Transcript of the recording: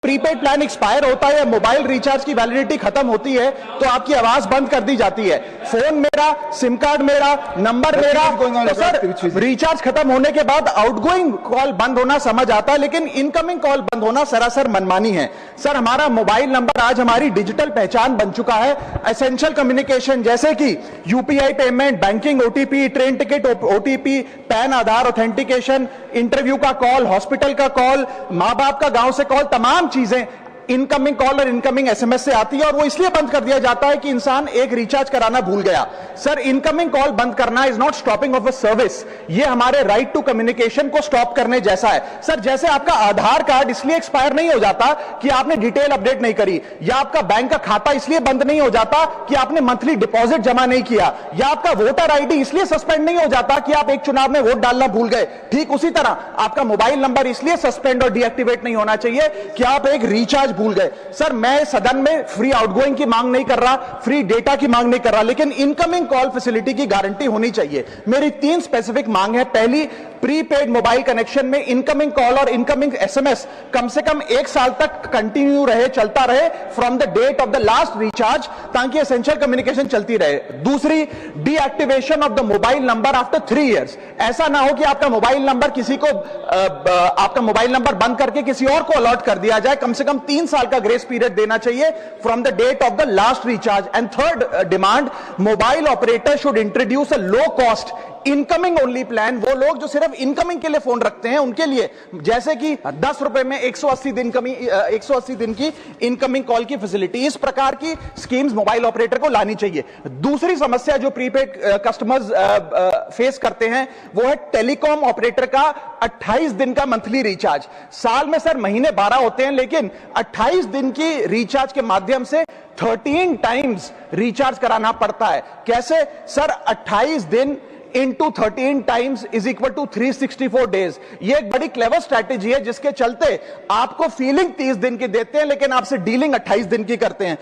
Prepaid plan expire होता है या मोबाइल रिचार्ज की वैलिडिटी खत्म होती है तो आपकी आवाज बंद कर दी जाती है। फोन मेरा, सिम कार्ड मेरा, नंबर मेरा, तो सर रिचार्ज खत्म होने के बाद आउटगोइंग कॉल बंद होना समझ आता है, लेकिन इनकमिंग कॉल बंद होना सरासर मनमानी है। सर हमारा मोबाइल नंबर आज हमारी डिजिटल पहचान बन चुका है। एसेंशियल कम्युनिकेशन जैसे कि UPI payment, banking, OTP, train ticket OTP, PAN Aadhaar authentication, interview का कॉल, हॉस्पिटल का कॉल, मां बाप का गांव से कॉल, तमाम चीजें इनकमिंग कॉल और इनकमिंग एसएमएस से आती है और वो इसलिए बंद कर दिया जाता है कि इंसान एक रिचार्ज कराना भूल गया। सर इनकमिंग कॉल बंद करना is not stopping of a service, ये हमारे राइट टू कम्युनिकेशन को स्टॉप करने जैसा है। सर जैसे आपका आधार कार्ड इसलिए एक्सपायर नहीं हो जाता कि आपने डिटेल अपडेट नहीं करी, या आपका बैंक का खाता इसलिए बंद नहीं हो जाता कि आपने मंथली डिपॉजिट जमा नहीं किया, या आपका वोटर आईडी इसलिए सस्पेंड नहीं हो जाता कि आप एक चुनाव में वोट डालना भूल गए। ठीक उसी तरह आपका मोबाइल नंबर इसलिए सस्पेंड और डीएक्टिवेट नहीं होना चाहिए कि आप एक रिचार्ज भूल गए। सर मैं सदन में फ्री आउटगोइंग की मांग नहीं कर रहा, फ्री डेटा की मांग नहीं कर रहा, लेकिन इनकमिंग कॉल फैसिलिटी की गारंटी होनी चाहिए। मेरी 3 स्पेसिफिक मांग है। पहली, प्रीपेड मोबाइल कनेक्शन में इनकमिंग कॉल और इनकमिंग एसएमएस कम से कम 1 साल तक कंटिन्यू रहे, चलता रहे from the date of the last recharge, ताकि एसेंशियल कम्युनिकेशन चलती रहे। दूसरी, deactivation of the mobile number after 3 years. ऐसा ना हो कि आपका मोबाइल नंबर किसी को आपका मोबाइल नंबर बंद करके किसी और को अलॉट कर दिया जाए। कम से कम 3 साल का ग्रेस पीरियड देना चाहिए from the date of the last recharge. And third demand, mobile operator should introduce a low cost incoming only plan. वो लोग जो सिर्फ इनकमिंग के लिए फोन रखते हैं उनके लिए, जैसे कि 10 रुपए में 180 दिन की इनकमिंग कॉल की फैसिलिटी, इस प्रकार की स्कीम्स मोबाइल ऑपरेटर को लानी चाहिए। दूसरी समस्या जो प्रीपेड कस्टमर्स फेस करते हैं वो है टेलीकॉम ऑपरेटर का 28 दिन का मंथली रिचार्ज। साल में सर महीने 12 होते हैं, लेकिन 28 दिन की रिचार्ज के माध्यम से 13 टाइम्स रिचार्ज कराना पड़ता है। कैसे सर? 28 दिन into 13 times is equal to 364 days. ये एक बड़ी क्लेवर स्ट्रैटेजी है जिसके चलते आपको फीलिंग 30 दिन की देते हैं, लेकिन आपसे डीलिंग 28 दिन की करते हैं।